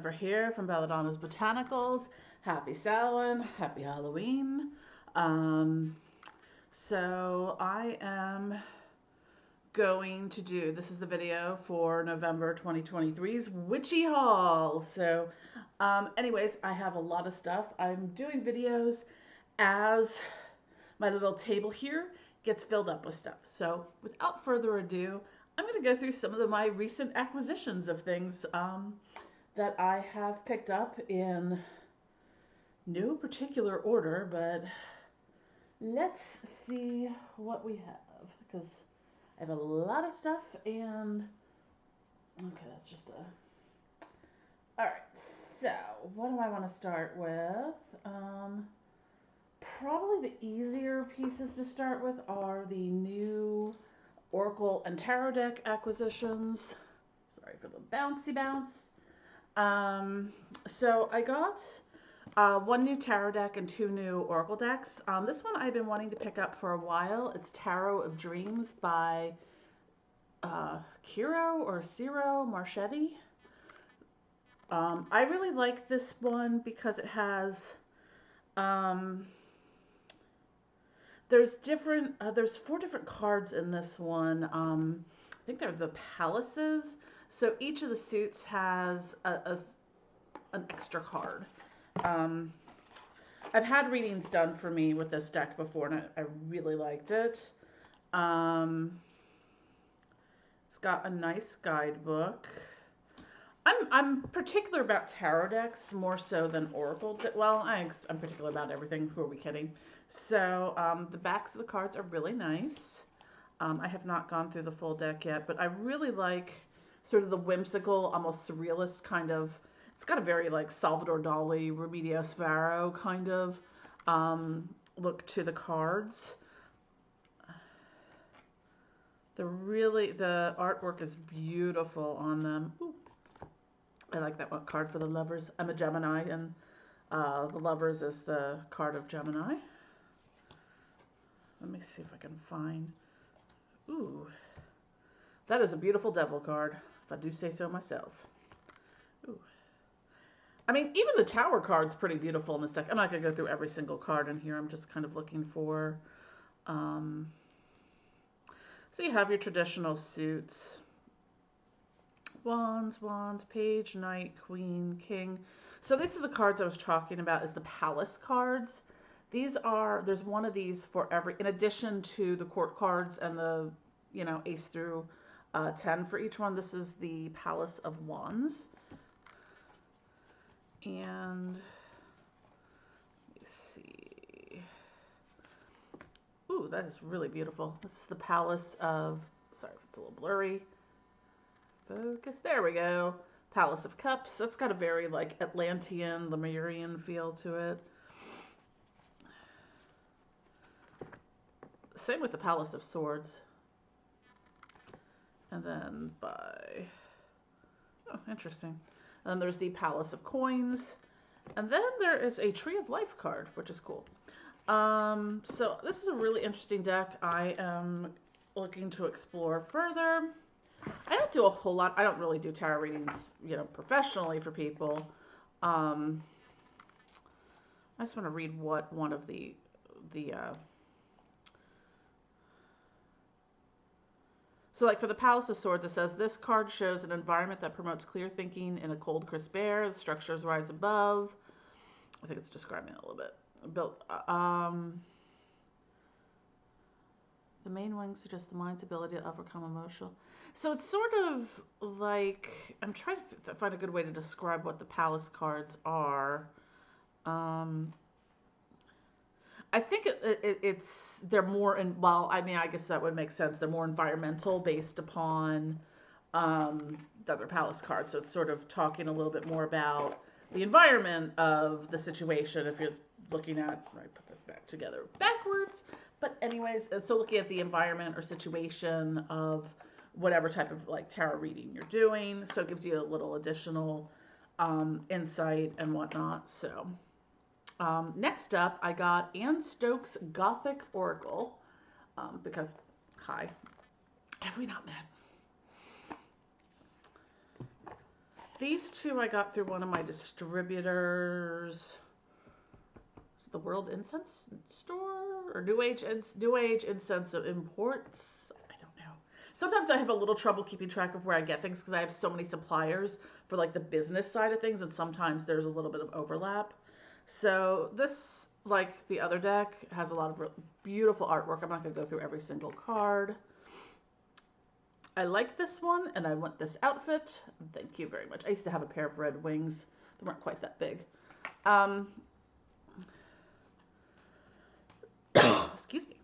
Jennifer here from Belladonna's Botanicals. Happy Samhain, happy Halloween. So I am going to do, this is the video for November 2023's Witchy haul. So anyways, I have a lot of stuff. I'm doing videos as my little table here gets filled up with stuff. So without further ado, I'm going to go through some of my recent acquisitions of things that I have picked up in no particular order, but let's see what we have, because I have a lot of stuff and okay, that's just a, all right, so what do I want to start with? Probably the easier pieces to start with are the new Oracle and Tarot deck acquisitions. Sorry for the bouncy bounce. So I got one new tarot deck and two new Oracle decks. This one I've been wanting to pick up for a while. It's Tarot of Dreams by Ciro Marchetti. I really like this one because it has there's four different cards in this one. I think they're the palaces. So each of the suits has an extra card. I've had readings done for me with this deck before, and I really liked it. It's got a nice guidebook. I'm particular about tarot decks more so than Oracle. Well, I'm particular about everything. Who are we kidding? So the backs of the cards are really nice. I have not gone through the full deck yet, but I really like sort of the whimsical, almost surrealist kind of. It's got a very like Salvador Dali, Remedios Varo kind of look to the cards. The artwork is beautiful on them. Ooh. I like that one card for the lovers. I'm a Gemini, and the lovers is the card of Gemini. Let me see if I can find. Ooh, that is a beautiful devil card, if I do say so myself. Ooh. I mean, even the tower card's pretty beautiful in this deck. I'm not going to go through every single card in here. I'm just kind of looking for... So you have your traditional suits. Wands, page, knight, queen, king. So these are the cards I was talking about, is the palace cards. There's one of these for every, in addition to the court cards and the, ace through 10 for each one. This is the Palace of Wands. And let me see. Ooh, that is really beautiful. This is the Palace of, sorry if it's a little blurry. Focus, there we go. Palace of Cups. That's got a very like Atlantean, Lemurian feel to it. Same with the Palace of Swords. And then oh, interesting. And then there's the Palace of Coins. And then there is a Tree of Life card, which is cool. So this is a really interesting deck. I am looking to explore further. I don't do a whole lot. I don't really do tarot readings, professionally for people. I just want to read what one of the so like for the Palace of Swords, it says, this card shows an environment that promotes clear thinking in a cold, crisp air. The structures rise above. I think it's describing it a little bit. The main wing suggests the mind's ability to overcome emotional. So it's sort of like, I'm trying to find a good way to describe what the palace cards are. I think they're more in, well, I mean, I guess that would make sense. They're more environmental based upon the other palace cards. So it's sort of talking a little bit more about the environment of the situation. If you're looking at, I put that back together backwards. But anyways, so looking at the environment or situation of whatever type of like tarot reading you're doing. So it gives you a little additional insight and whatnot. So next up, I got Anne Stokes' Gothic Oracle because, hi, have we not met? These two I got through one of my distributors. Is it the World Incense Store or New Age Incense Imports? I don't know. Sometimes I have a little trouble keeping track of where I get things because I have so many suppliers for like the business side of things, and sometimes there's a little bit of overlap. So this, like the other deck, has a lot of beautiful artwork. I'm not going to go through every single card. I like this one, and I want this outfit. Thank you very much. I used to have a pair of red wings. They weren't quite that big. Excuse me.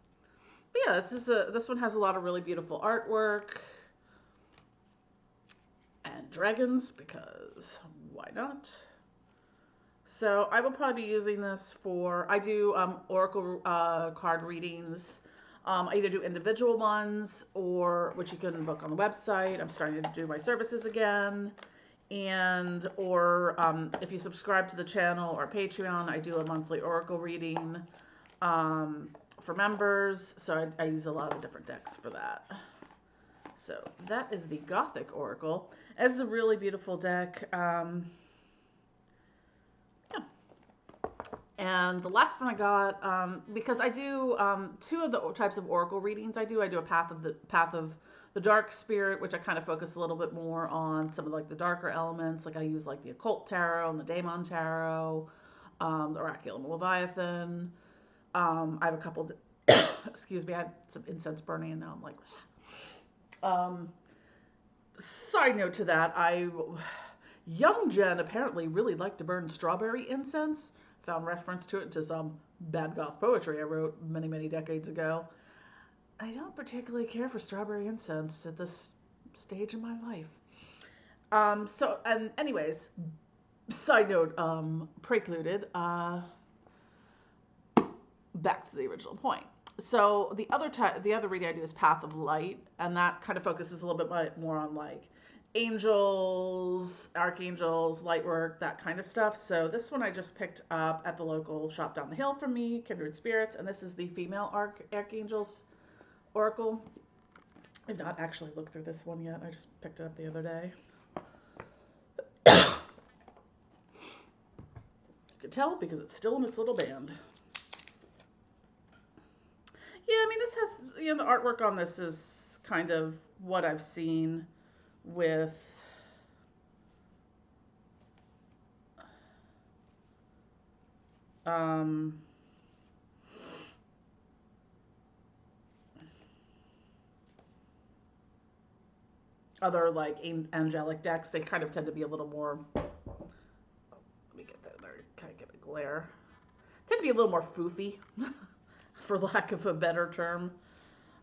But yeah, this one has a lot of really beautiful artwork. And dragons, because why not? So I will probably be using this for, I do oracle card readings. I either do individual ones, or which you can book on the website. I'm starting to do my services again. And, or if you subscribe to the channel or Patreon, I do a monthly oracle reading for members. So I use a lot of different decks for that. So that is the Gothic Oracle. It's a really beautiful deck. And the last one I got, because I do two of the types of oracle readings I do a Path of the Dark Spirit, which I kind of focus a little bit more on some of like the darker elements. Like I use like the Occult Tarot and the Daemon Tarot, the Oraculum Leviathan. I have a couple, excuse me, I had some incense burning and now I'm like, side note to that, young Jen apparently really liked to burn strawberry incense. Found reference to it to some bad goth poetry I wrote many, many decades ago. I don't particularly care for strawberry incense at this stage in my life. So, and anyways, side note, precluded, back to the original point. So the other reading I do is Path of Light, and that kind of focuses a little bit more on like angels, archangels, light work, that kind of stuff. So this one I just picked up at the local shop down the hill from me, Kindred Spirits, and this is the female Archangels Oracle. I've not actually looked through this one yet. I just picked it up the other day. You can tell because it's still in its little band. Yeah, I mean, this has, you know, the artwork on this is kind of what I've seen with other like angelic decks. They kind of tend to be a little more, let me get that there, kind of get a glare, tend to be a little more foofy for lack of a better term.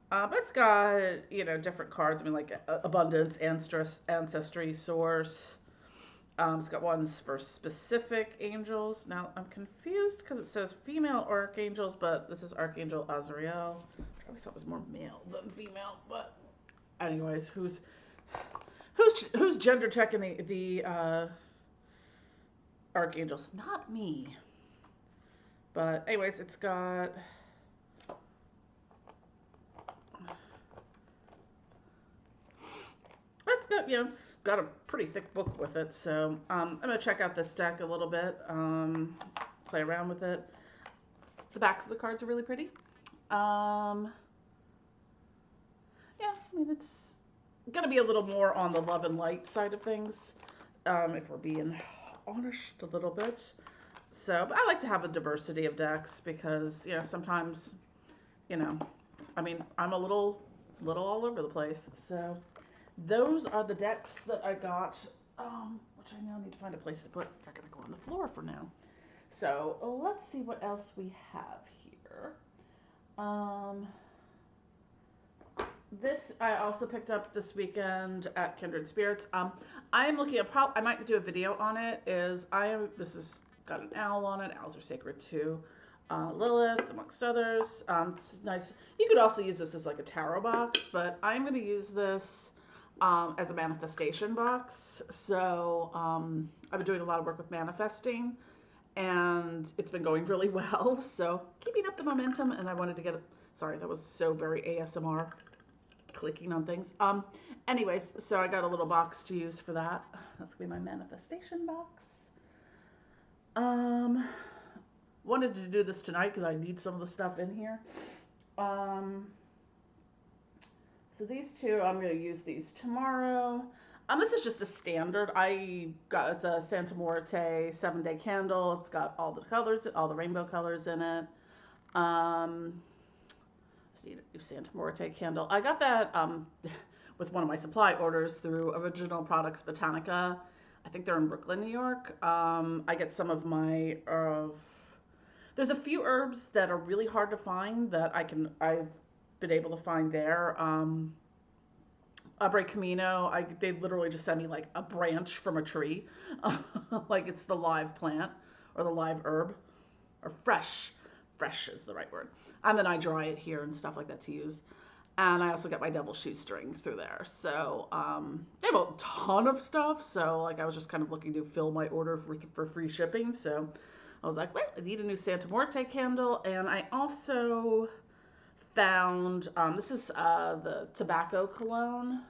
But it's got, you know, different cards. I mean, like abundance, ancestry, source. It's got ones for specific angels. Now, I'm confused because it says female archangels, but this is Archangel Azrael. I always thought it was more male than female, but anyways, who's gender checking the archangels? Not me. But anyways, it's got, it's got, you know, it's got a pretty thick book with it. So I'm going to check out this deck a little bit, play around with it. The backs of the cards are really pretty. Yeah, I mean, it's going to be a little more on the love and light side of things, if we're being honest a little bit. So, but I like to have a diversity of decks because, you know, sometimes, you know, I mean, I'm a little all over the place. So those are the decks that I got, which I now need to find a place to put. They're going to go on the floor for now. So let's see what else we have here. This I also picked up this weekend at Kindred Spirits. I am looking at, I might do a video on it. This is got an owl on it. Owls are sacred too. Lilith, amongst others. It's nice. You could also use this as like a tarot box, but I'm going to use this as a manifestation box. So I've been doing a lot of work with manifesting, and it's been going really well. So keeping up the momentum, and I wanted to get it. Sorry, that was so very ASMR. clicking on things. Anyways, so I got a little box to use for that. That's gonna be my manifestation box. Wanted to do this tonight because I need some of the stuff in here. So these two, I'm going to use these tomorrow. This is just a standard. I got it's a Santa Muerte 7-day candle. It's got all the colors, all the rainbow colors in it. Just need a new Santa Muerte candle. I got that with one of my supply orders through Original Products Botanica. I think they're in Brooklyn, New York. I get some of my there's a few herbs that are really hard to find that I've been able to find there. Abre Camino, they literally just send me like a branch from a tree, like it's the live plant or the live herb, or fresh is the right word. And then I dry it here and stuff like that to use. And I also get my devil shoestring through there. So they have a ton of stuff. So like I was just kind of looking to fill my order for free shipping. So I was like, wait, I need a new Santa Muerte candle. And I also found, this is the tobacco cologne.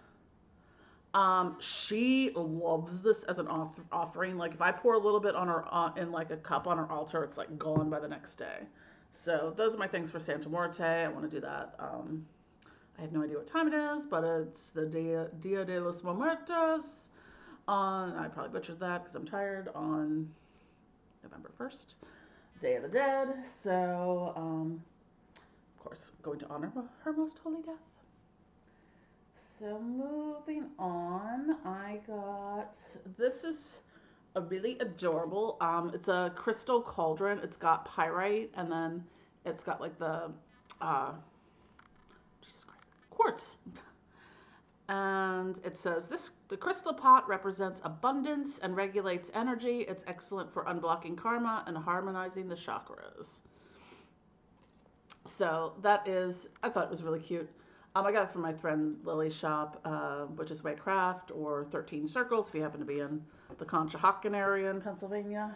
She loves this as an offering. Like if I pour a little bit on her in like a cup on her altar, it's like gone by the next day. So those are my things for Santa Muerte. I want to do that. I have no idea what time it is, but it's the Dia de los Muertos I probably butchered that because I'm tired, on November 1st, Day of the Dead. So, of course, going to honor her most holy death. So moving on, I got, this is a really adorable, it's a crystal cauldron. It's got pyrite, and then it's got like the, quartz. And it says, the crystal pot represents abundance and regulates energy. It's excellent for unblocking karma and harmonizing the chakras. So that is, I thought it was really cute. I got it from my friend Lily's shop, which is Waycraft, or 13 Circles, if you happen to be in the Conshohocken area in Pennsylvania.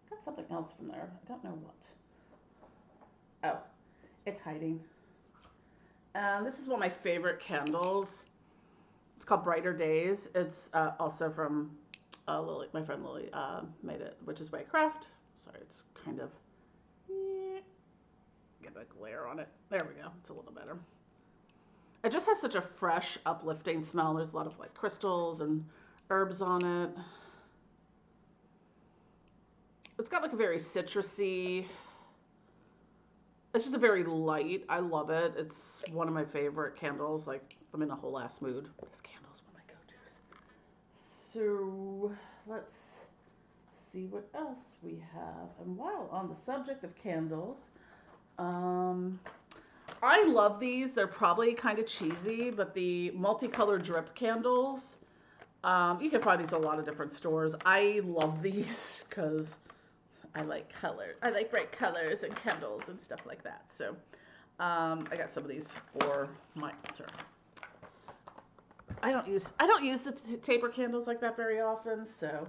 Got something else from there. I don't know what. Oh, it's hiding. This is one of my favorite candles. It's called Brighter Days. It's also from Lily, my friend Lily made it, which is Waycraft. Sorry, it's kind of, get a glare on it. There we go. It's a little better. It just has such a fresh, uplifting smell. There's a lot of like crystals and herbs on it. It's got like a very citrusy, it's just a very light, I love it. It's one of my favorite candles. Like, I'm in a whole ass mood. This candle's one of my go-tos. So, let's see what else we have. And while on the subject of candles, I love these. They're probably kind of cheesy, but the multicolor drip candles, you can find these at a lot of different stores. I love these because I like color. I like bright colors and candles and stuff like that. So I got some of these for my altar. I don't use the taper candles like that very often. So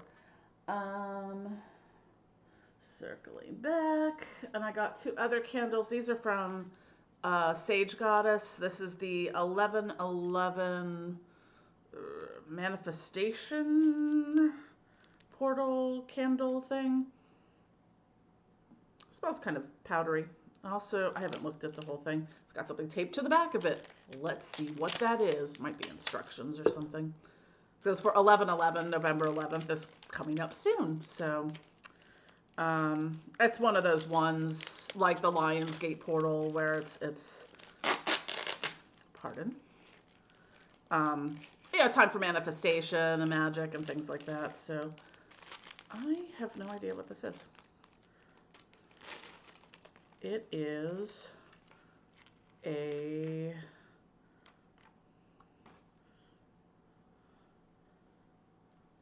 circling back, and I got two other candles. These are from Sage Goddess. This is the 1111 manifestation portal candle thing. It smells kind of powdery. Also, I haven't looked at the whole thing. It's got something taped to the back of it. Let's see what that is. Might be instructions or something. It says for 11/11, November 11th is coming up soon. So it's one of those ones like the Lionsgate portal where it's pardon. Yeah, time for manifestation and magic and things like that. So I have no idea what this is. It is a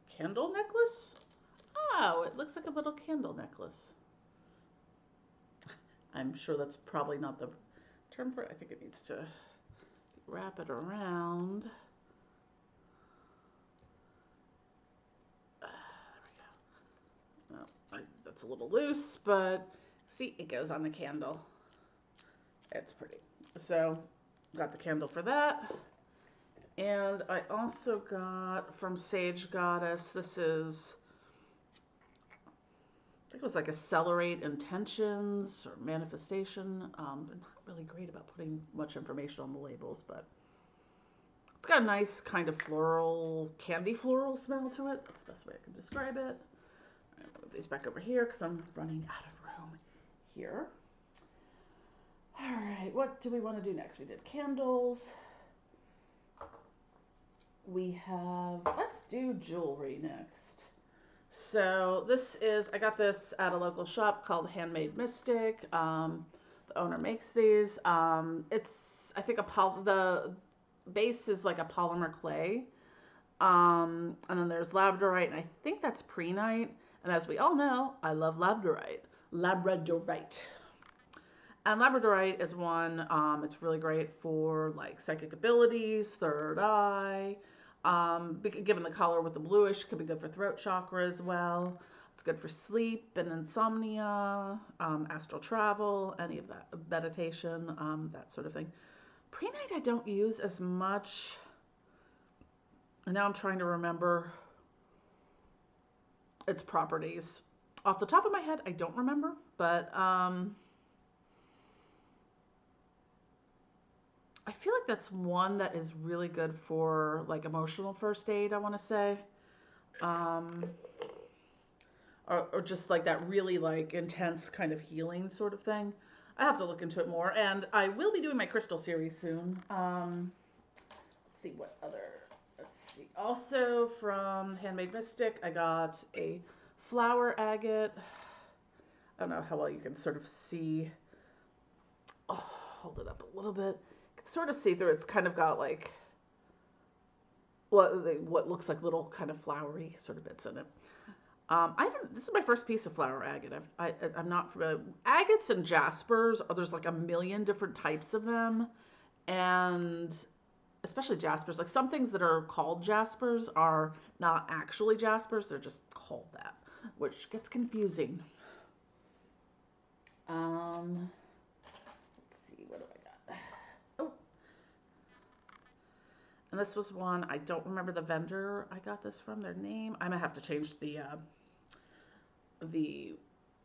candle necklace? Oh, it looks like a little candle necklace. I'm sure that's probably not the term for it. I think it needs to wrap it around. There we go. Well, that's a little loose, but see, it goes on the candle. It's pretty. So got the candle for that. And I also got from Sage Goddess, this is, I think it was like accelerate intentions or manifestation. They're not really great about putting much information on the labels, but it's got a nice kind of floral, candy floral smell to it. That's the best way I can describe it. I'm going to move these back over here because I'm running out of room here. All right, what do we want to do next? We did candles. We have, let's do jewelry next. So this is, I got this at a local shop called Handmade Mystic. The owner makes these. It's, I think, the base is like a polymer clay. And then there's Labradorite, and I think that's prehnite. And as we all know, I love Labradorite. And Labradorite is one, it's really great for like psychic abilities, third eye. Given the color with the bluish, could be good for throat chakra as well. It's good for sleep and insomnia, astral travel, any of that, meditation, that sort of thing. Prehnite I don't use as much. And now I'm trying to remember its properties. Off the top of my head, I don't remember, but I feel like that's one that is really good for like emotional first aid, I want to say. Or just like that really like intense kind of healing sort of thing. I have to look into it more, and I will be doing my crystal series soon. Let's see what other, let's see. Also from Handmade Mystic, I got a flower agate. I don't know how well you can sort of see. Oh, hold it up a little bit. Sort of see through. It's kind of got like what looks like little kind of flowery sort of bits in it. This is my first piece of flower agate. I'm not familiar. Agates and jaspers, there's like a million different types of them, and especially jaspers. Like some things that are called jaspers are not actually jaspers; they're just called that, which gets confusing. Let's see, what do I got? Oh. And this was one, I don't remember the vendor I got this from, their name. I might have to change the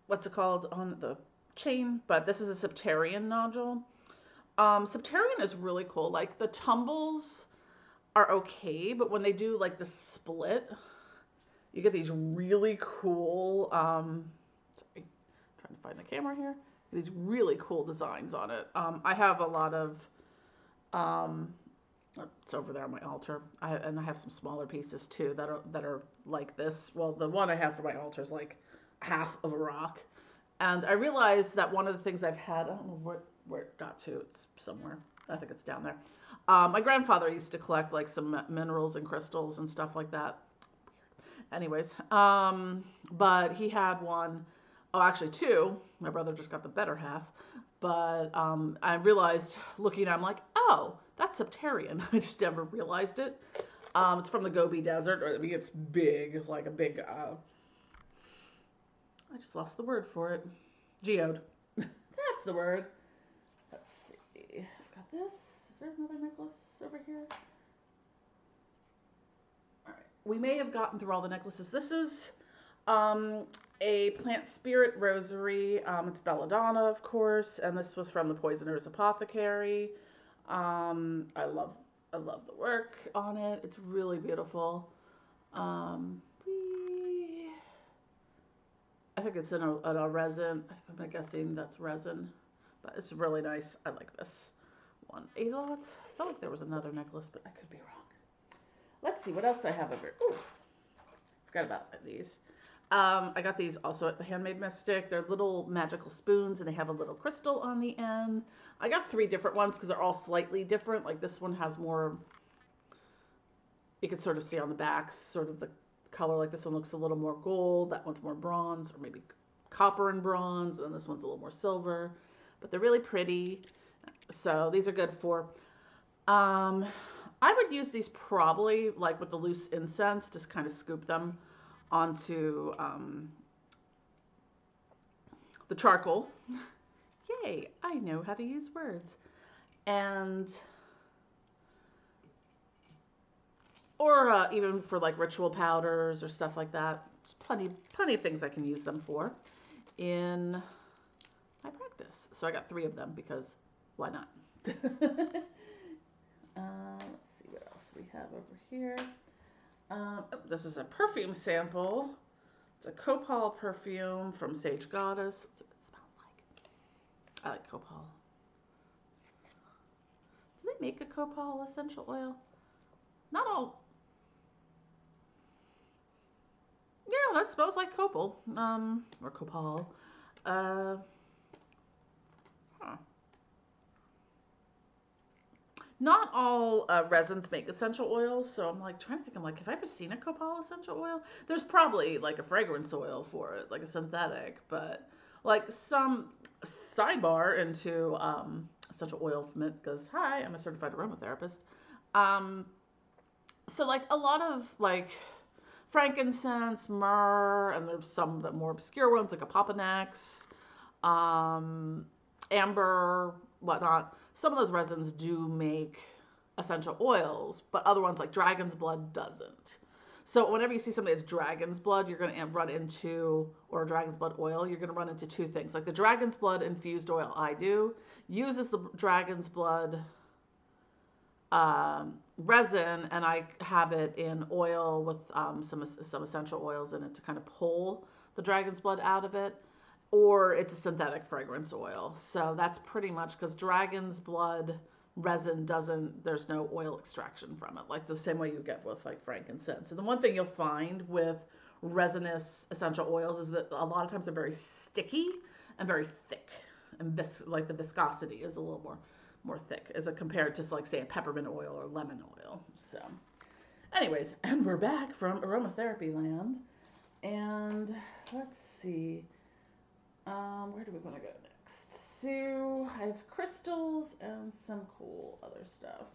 what's it called on the chain, but this is a Septarian nodule. Septarian is really cool. Like the tumbles are okay, but when they do like the split, you get these really cool, sorry, trying to find the camera here. These really cool designs on it. I have a lot of, it's over there on my altar. And I have some smaller pieces too that are like this. Well, the one I have for my altar is like half of a rock. And I realized that one of the things I've had, I don't know where it got to. It's somewhere. I think it's down there. My grandfather used to collect like some minerals and crystals and stuff like that. Anyways, but he had one, oh, actually two. My brother just got the better half. But I realized looking at it, I'm like, oh, that's Septarian. I just never realized it. It's from the Gobi Desert. Or I mean, it's big, like a big, I just lost the word for it. Geode. That's the word. Let's see. I've got this. Is there another necklace over here? All right. We may have gotten through all the necklaces. This is a plant spirit rosary. It's Belladonna, of course, and this was from the Poisoner's Apothecary. I love the work on it. It's really beautiful. I think it's in a resin. I'm guessing that's resin, but it's really nice. I like this one a lot. I felt like there was another necklace, but I could be wrong. Let's see what else I have over. Ooh, forgot about these. I got these also at the Handmade Mystic. They're little magical spoons, and they have a little crystal on the end. I got 3 different ones because they're all slightly different. Like this one has more, you can sort of see on the backs, sort of the color. Like this one looks a little more gold. That one's more bronze, or maybe copper and bronze. And then this one's a little more silver. But they're really pretty. So these are good for, I would use these probably like with the loose incense, just kind of scoop them onto the charcoal. Yay, I know how to use words. And or even for like ritual powders or stuff like that. There's plenty of things I can use them for in my practice. So I got 3 of them because why not? Let's see what else we have over here. Oh, this is a perfume sample. It's a copal perfume from Sage Goddess. That's what it smells like. I like copal. Do they make a copal essential oil? Not all. Yeah, that smells like copal. Or copal. Huh. Not all resins make essential oils, so I'm like trying to think. I'm like, have I ever seen a copal essential oil? There's probably like a fragrance oil for it, like a synthetic, but like some sidebar into essential oil from it because hi, I'm a certified aromatherapist. So like a lot of like frankincense, myrrh, and there's some that more obscure ones like a Papanex, amber, whatnot. Some of those resins do make essential oils, but other ones like dragon's blood doesn't. So whenever you see something that's dragon's blood, you're going to run into, or dragon's blood oil, you're going to run into 2 things. Like the dragon's blood infused oil I do uses the dragon's blood resin, and I have it in oil with some essential oils in it to kind of pull the dragon's blood out of it. Or it's a synthetic fragrance oil. So that's pretty much because dragon's blood resin there's no oil extraction from it, like the same way you get with like frankincense. And the one thing you'll find with resinous essential oils is that a lot of times they're very sticky and very thick. And like the viscosity is a little more thick as compared to like say a peppermint oil or lemon oil. So anyways, and we're back from aromatherapy land. And let's see. Where do we want to go next? So I have crystals and some cool other stuff.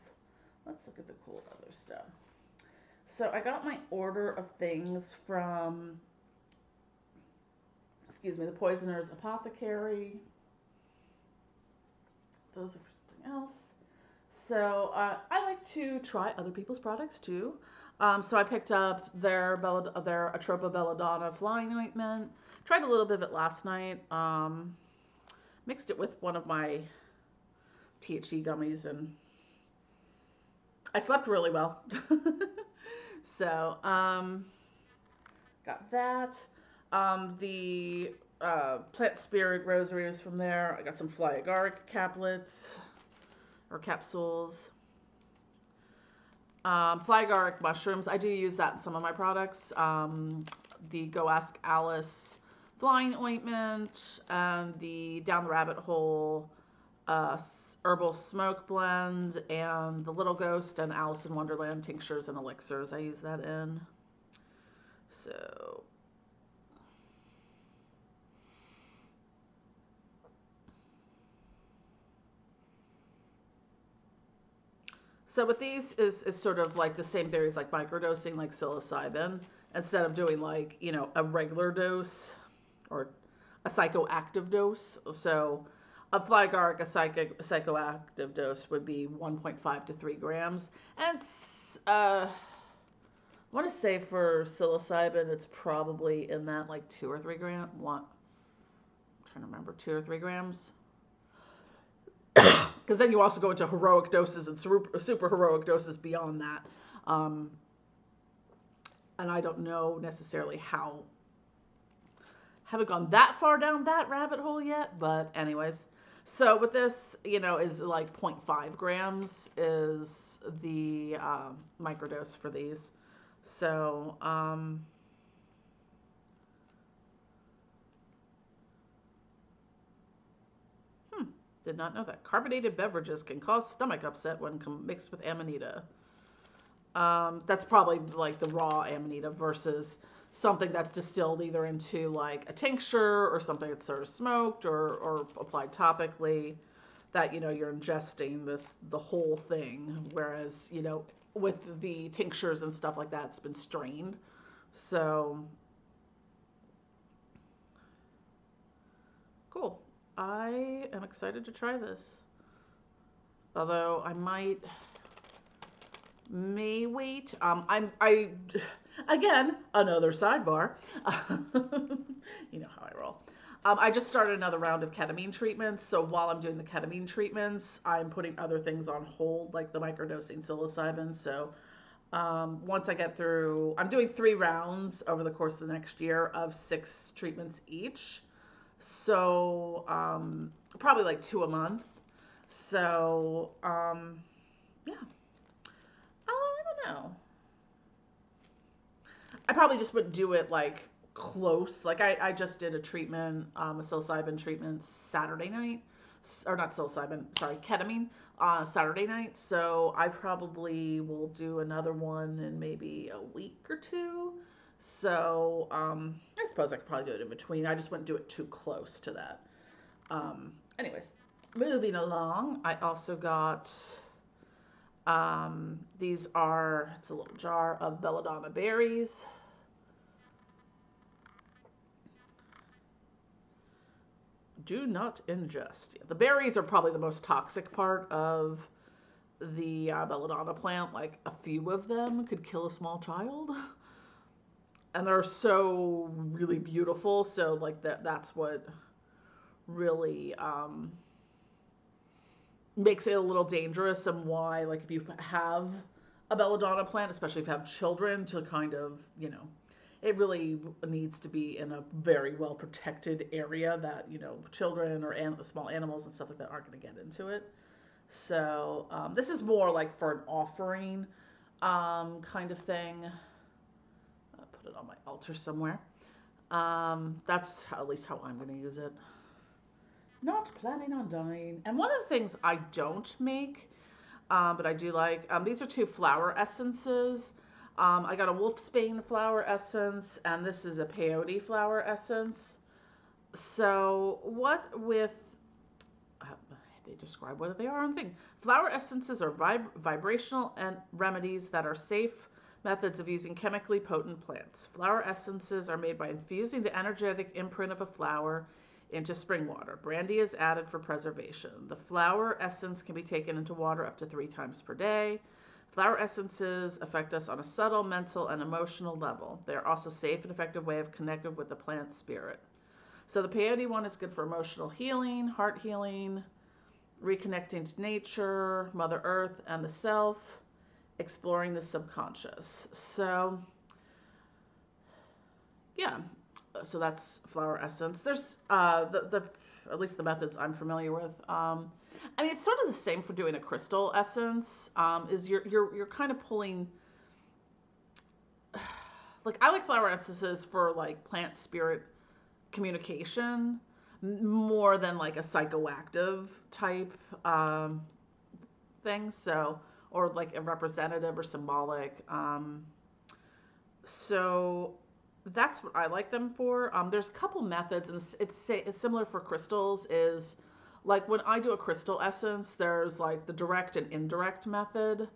Let's look at the cool other stuff. So I got my order of things from, the Poisoner's Apothecary. Those are for something else. So I like to try other people's products too. So I picked up their Atropa Belladonna flying ointment. Tried a little bit of it last night. Mixed it with one of my THC gummies, and I slept really well. So got that. The plant spirit rosary is from there. I got some fly agaric caplets or capsules. Fly agaric mushrooms. I do use that in some of my products. The Go Ask Alice flying ointment and the Down the Rabbit Hole herbal smoke blend and the Little Ghost and Alice in Wonderland tinctures and elixirs. I use that in. So with these is sort of like the same theory as like microdosing, like psilocybin. Instead of doing like, a regular dose or a psychoactive dose. So a fly agaric, a psychoactive dose would be 1.5 to 3 grams. And I want to say for psilocybin, it's probably in that like 2 or 3 grams. I'm trying to remember, 2 or 3 grams. Because then you also go into heroic doses and super heroic doses beyond that. And I don't know necessarily how. Haven't gone that far down that rabbit hole yet, but anyways. So with this, is like 0.5 grams is the microdose for these. So, did not know that. Carbonated beverages can cause stomach upset when mixed with Amanita. That's probably like the raw Amanita versus something that's distilled either into like a tincture or something that's sort of smoked or applied topically, that you're ingesting the whole thing, whereas with the tinctures and stuff like that, it's been strained. So cool. I am excited to try this, although I might may wait. Again, another sidebar. You know how I roll. I just started another round of ketamine treatments. So while I'm doing the ketamine treatments, I'm putting other things on hold, like the microdosing psilocybin. So once I get through, I'm doing 3 rounds over the course of the next year of 6 treatments each. So probably like 2 a month. So yeah. I don't know. I probably just would do it like close. Like I just did a treatment, a psilocybin treatment Saturday night, or not psilocybin, sorry, ketamine, Saturday night. So I probably will do another one in maybe a week or 2. So I suppose I could probably do it in between. I just wouldn't do it too close to that. Anyways, moving along, I also got these are, it's a little jar of Belladonna berries. Do not ingest. The berries are probably the most toxic part of the Belladonna plant. Like a few of them could kill a small child. And they're so really beautiful. So like that's what really makes it a little dangerous, and why, like, if you have a belladonna plant, especially if you have children, to kind of, you know, it really needs to be in a very well protected area that, you know, children or small animals and stuff like that aren't going to get into it. So this is more like for an offering kind of thing. I'll put it on my altar somewhere. That's at least how I'm going to use it. Not planning on dying. And one of the things I don't make, but I do like, these are 2 flower essences. I got a wolfsbane flower essence, and this is a peyote flower essence. So what with, they describe what they are on thing. Flower essences are vibrational and remedies that are safe methods of using chemically potent plants. Flower essences are made by infusing the energetic imprint of a flower into spring water. Brandy is added for preservation. The flower essence can be taken into water up to 3 times per day. Flower essences affect us on a subtle mental and emotional level. They are also a safe and effective way of connecting with the plant spirit. So the peyote one is good for emotional healing, heart healing, reconnecting to nature, Mother Earth, and the self, exploring the subconscious. So yeah, so that's flower essence. There's the at least the methods I'm familiar with. I mean, it's sort of the same for doing a crystal essence. Is you're kind of pulling. Like, I like flower essences for like plant spirit communication more than like a psychoactive type thing. So, or like a representative or symbolic. So that's what I like them for. There's a couple methods, and it's similar for crystals. Is like when I do a crystal essence, there's like the direct and indirect method,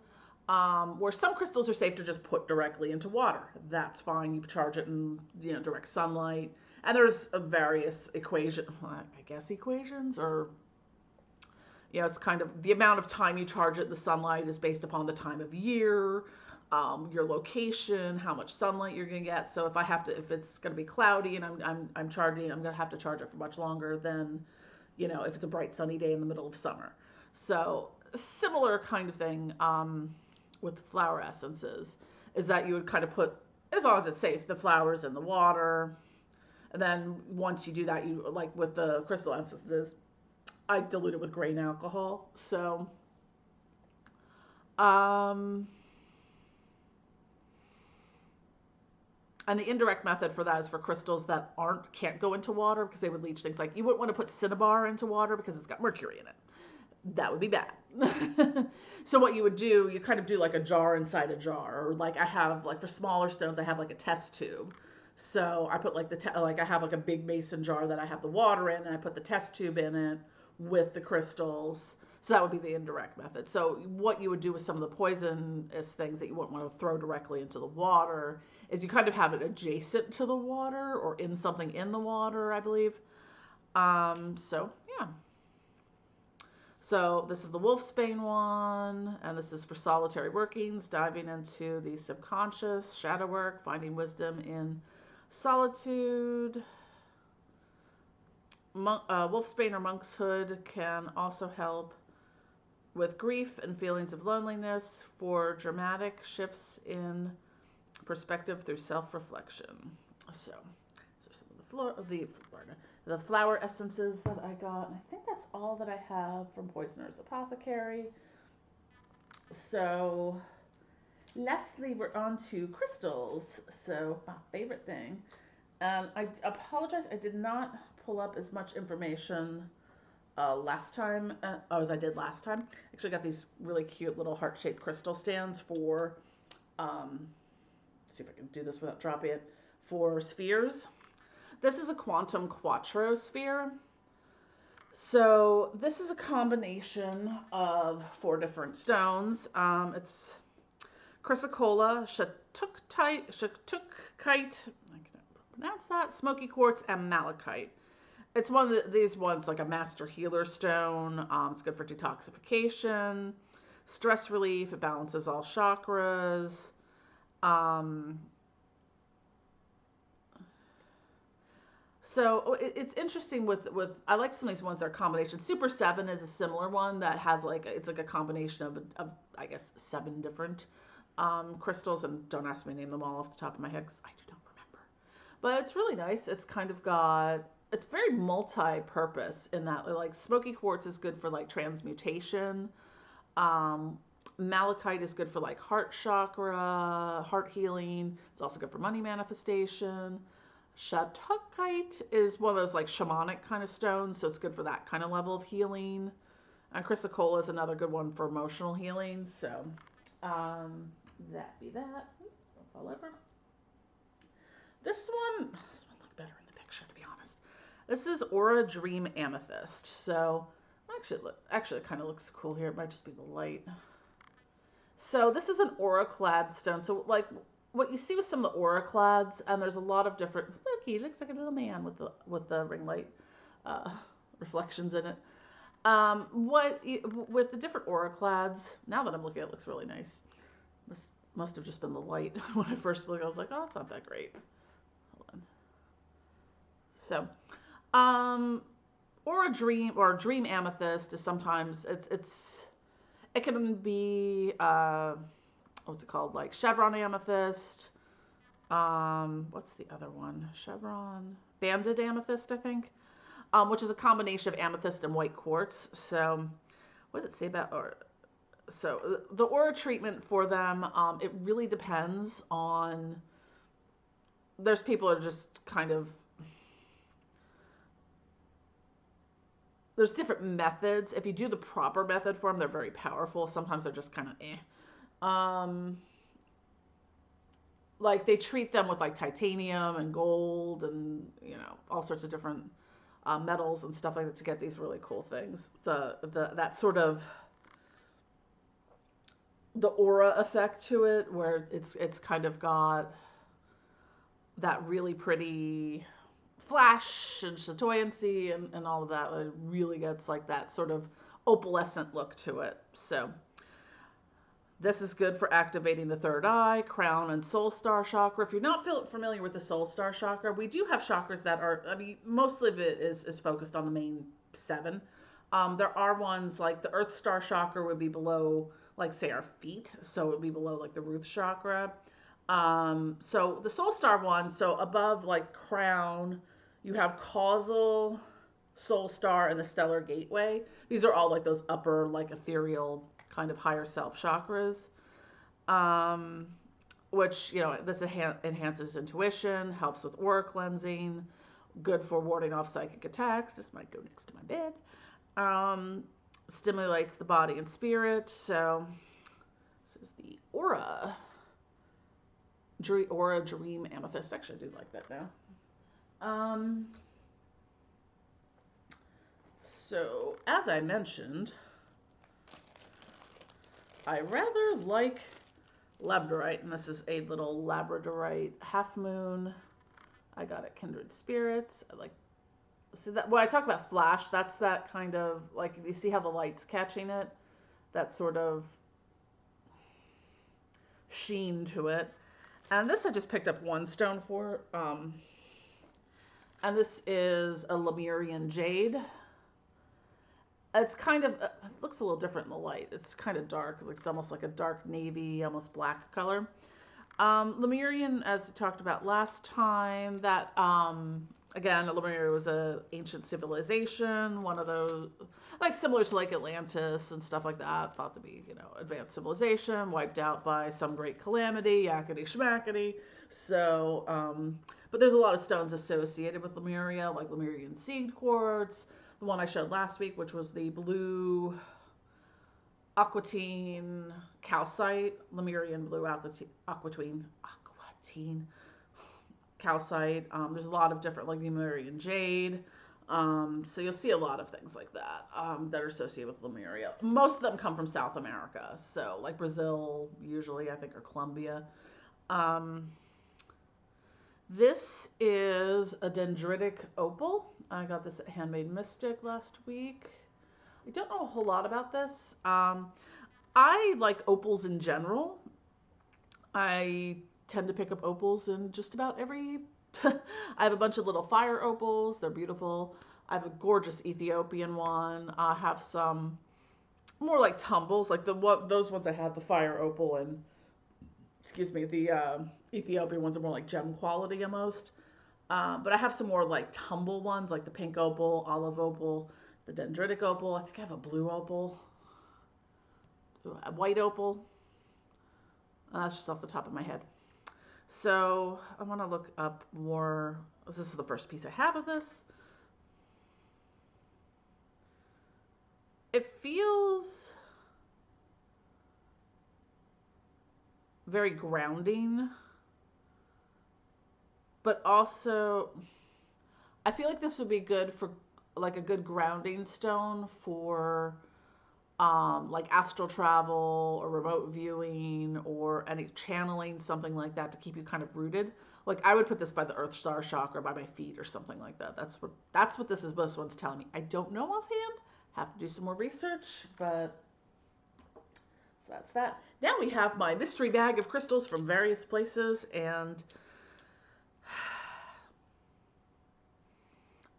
where some crystals are safe to just put directly into water. That's fine. You charge it in, you know, direct sunlight, and there's various equations, or, you know, it's kind of the amount of time you charge it in the sunlight is based upon the time of year, your location, how much sunlight you're gonna get. So if it's gonna be cloudy and I'm gonna have to charge it for much longer than, you know, if it's a bright sunny day in the middle of summer. So similar kind of thing with flower essences is that you would kind of put, as long as it's safe, the flowers in the water, and then once you do that, you, like with the crystal essences, I dilute it with grain alcohol. So and the indirect method for that is for crystals that can't go into water because they would leach things. Like, you wouldn't want to put cinnabar into water because it's got mercury in it. That would be bad. So what you would do, you kind of do like a jar inside a jar, or like I have, like for smaller stones, I have like a test tube. So I put like like I have like a big mason jar that I have the water in, and I put the test tube in it with the crystals. So that would be the indirect method. So what you would do with some of the poisonous things that you wouldn't want to throw directly into the water is you kind of have it adjacent to the water or in something in the water, I believe. So yeah. So this is the Wolfsbane one, and this is for solitary workings, diving into the subconscious, shadow work, finding wisdom in solitude. Wolfsbane or Monk's Hood can also help with grief and feelings of loneliness for dramatic shifts in perspective through self-reflection. So, some of the flower essences that I got. I think that's all that I have from Poisoner's Apothecary. So, lastly, we're on to crystals. So, my favorite thing. And I apologize, I did not pull up as much information last time as I did last time. Actually got these really cute little heart-shaped crystal stands for, see if I can do this without dropping it, for spheres. This is a quantum quattro sphere. So this is a combination of 4 different stones. It's chrysocolla, shatukite, I cannot pronounce that, smoky quartz, and malachite. It's one of these ones, like a master healer stone. It's good for detoxification, stress relief. It balances all chakras. So it's interesting with I like some of these ones that are combinations. Super 7 is a similar one that has it's like a combination of I guess 7 different crystals, and don't ask me to name them all off the top of my head because I do not remember. But it's really nice. It's kind of got, it's very multi-purpose in that, like, smoky quartz is good for like transmutation. Malachite is good for like heart chakra, heart healing. It's also good for money manifestation. Shatukite is one of those like shamanic kind of stones, so it's good for that kind of level of healing. And chrysocolla is another good one for emotional healing. So that be that. Don't fall over. This one looked better in the picture, to be honest. This is Aura Dream Amethyst. So actually it kind of looks cool here. It might just be the light. So this is an aura clad stone. So like what you see with some of the aura clads, and there's a lot of different. Look, he looks like a little man with the ring light reflections in it. With the different aura clads. Now that I'm looking at it, looks really nice. Must have just been the light. When I first looked, I was like, oh, it's not that great. Hold on. So, Aura Dream or Dream Amethyst is sometimes it can be what's it called, like chevron amethyst. What's the other one? Chevron banded amethyst, I think, which is a combination of amethyst and white quartz. So, what does it say about or? So the aura treatment for them, it really depends on. There's people who are just kind of. There's different methods. If you do the proper method for them, they're very powerful. Sometimes they're just kind of like they treat them with like titanium and gold and all sorts of different metals and stuff like that to get these really cool things. That sort of the aura effect to it, where it's kind of got that really pretty flash and chatoyancy and all of that. It really gets like that sort of opalescent look to it. So this is good for activating the third eye, crown, and soul star chakra. If you're not familiar with the soul star chakra, we do have chakras that are, most of it is focused on the main 7. There are ones like the earth star chakra would be below, like, say, our feet. So it would be below like the root chakra. So the soul star one, so above like crown, you have causal, soul star, and the stellar gateway. These are all like those upper, like ethereal kind of higher self chakras, which, this enhances intuition, helps with aura cleansing, good for warding off psychic attacks. This might go next to my bed. Stimulates the body and spirit. So this is the Aura Dream Amethyst. Actually, I do like that now. So, as I mentioned, I rather like Labradorite, and this is a little Labradorite half moon. I got it Kindred Spirits. I like So that when I talk about flash, that's that kind of like if you see how the light's catching it, that sort of sheen to it. And this I just picked up one stone for, and this is a Lemurian jade. It's kind of, it looks a little different in the light. It's kind of dark. It looks almost like a dark navy, almost black color. Lemurian, as we talked about last time, that, again, Lemuria was an ancient civilization, one of those, like similar to like Atlantis and stuff like that, thought to be, advanced civilization, wiped out by some great calamity, yakety schmackety. So, but there's a lot of stones associated with Lemuria, like Lemurian seed quartz, the one I showed last week, which was the blue aquatine calcite, Lemurian blue aquatine calcite. There's a lot of different, like Lemurian jade. So you'll see a lot of things like that that are associated with Lemuria. Most of them come from South America, so like Brazil, usually I think, or Colombia. This is a dendritic opal. I got this at Handmade Mystic last week. I don't know a whole lot about this. I like opals in general. I tend to pick up opals in just about every... I have a bunch of little fire opals. They're beautiful. I have a gorgeous Ethiopian one. I have some more like tumbles, like those ones I have, the fire opal, and excuse me, the Ethiopian ones are more like gem quality almost. But I have some more like tumble ones, like the pink opal, olive opal, the dendritic opal. I think I have a blue opal, a white opal. That's just off the top of my head. So I want to look up more. This is the first piece I have of this. It feels very grounding, but also I feel like this would be good for like a good grounding stone for like astral travel or remote viewing or any channeling, something like that, to keep you kind of rooted. Like I would put this by the Earth Star chakra, by my feet or something like that. That's what this one's telling me. I don't know offhand. Have to do some more research, but so that's that. Now we have my mystery bag of crystals from various places, and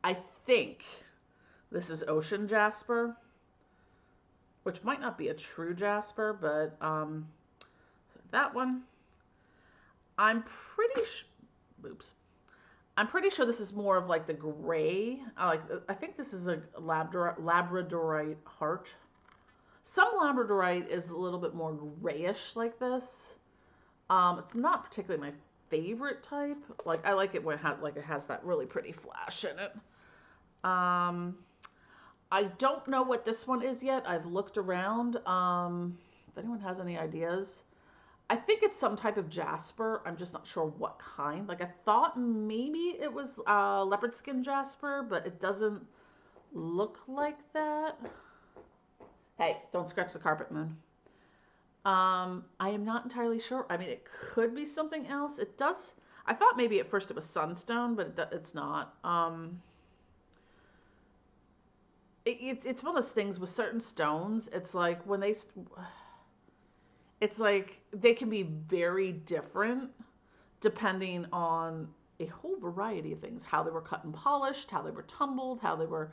I think this is ocean jasper, which might not be a true jasper, but that one, I'm pretty I'm pretty sure this is more of like the gray. I think this is a Labradorite heart. Some Labradorite is a little bit more grayish like this. It's not particularly my favorite type. Like I like it when it has that really pretty flash in it. I don't know what this one is yet. I've looked around. If anyone has any ideas. I think it's some type of jasper. I'm just not sure what kind. Like I thought maybe it was leopard skin jasper, but it doesn't look like that. Hey, don't scratch the carpet, Moon. I am not entirely sure. I mean, it could be something else. It does. I thought maybe at first it was sunstone, but it's not. It's one of those things with certain stones. It's like when it's like they can be very different depending on a whole variety of things. How they were cut and polished, how they were tumbled, how they were,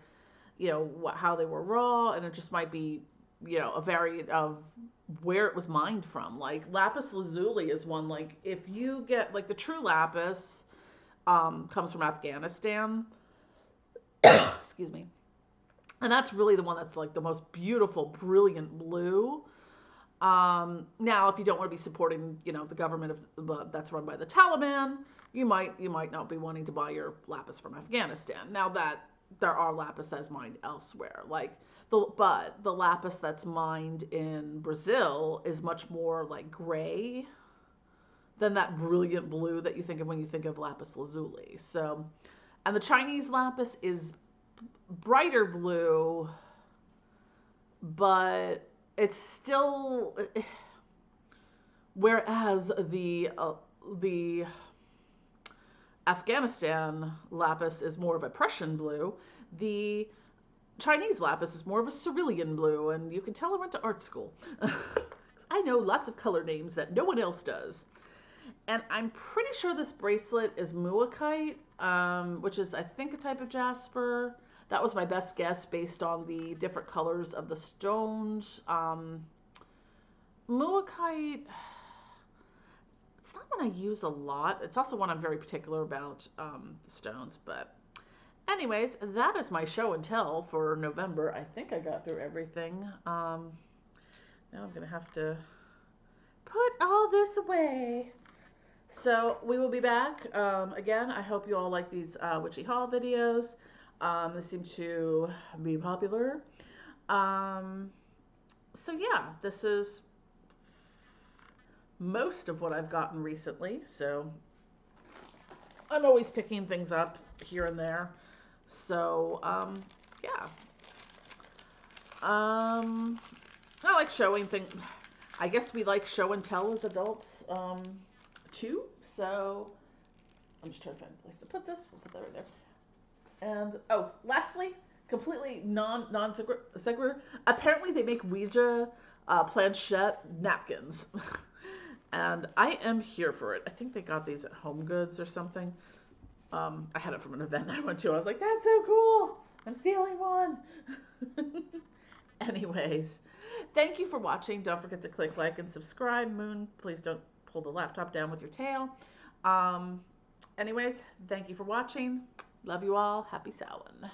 how they were raw, and it just might be, a variant of where it was mined from. Like lapis lazuli is one. Like if you get like the true lapis, comes from Afghanistan. Excuse me. And that's really the one that's like the most beautiful, brilliant blue. Now, if you don't want to be supporting, the government that's run by the Taliban, you might not be wanting to buy your lapis from Afghanistan. Now that there are lapis that's mined elsewhere, but the lapis that's mined in Brazil is much more like gray than that brilliant blue that you think of when you think of lapis lazuli. So, and the Chinese lapis is brighter blue, but it's still, whereas the Afghanistan lapis is more of a Prussian blue. The Chinese lapis is more of a cerulean blue, and you can tell I went to art school. I know lots of color names that no one else does. And I'm pretty sure this bracelet is Mooakite, which is, I think, a type of Jasper. That was my best guess based on the different colors of the stones. Mooakite, it's not one I use a lot. It's also one I'm very particular about, the stones. But anyways, that is my show and tell for November. I think I got through everything. Now I'm going to have to put all this away. So we will be back. Again, I hope you all like these witchy haul videos. They seem to be popular. So yeah, this is most of what I've gotten recently. So I'm always picking things up here and there. So yeah. I like showing things. I guess we like show and tell as adults too. So I'm just trying to find a place to put this. We'll put that right there. And oh, lastly, completely non sequitur. Apparently, they make Ouija planchette napkins, and I am here for it. I think they got these at Home Goods or something. I had it from an event I went to. I was like, "That's so cool! I'm stealing one." Anyways, thank you for watching. Don't forget to click like and subscribe. Moon, please don't pull the laptop down with your tail. Anyways, thank you for watching. Love you all. Happy Samhain.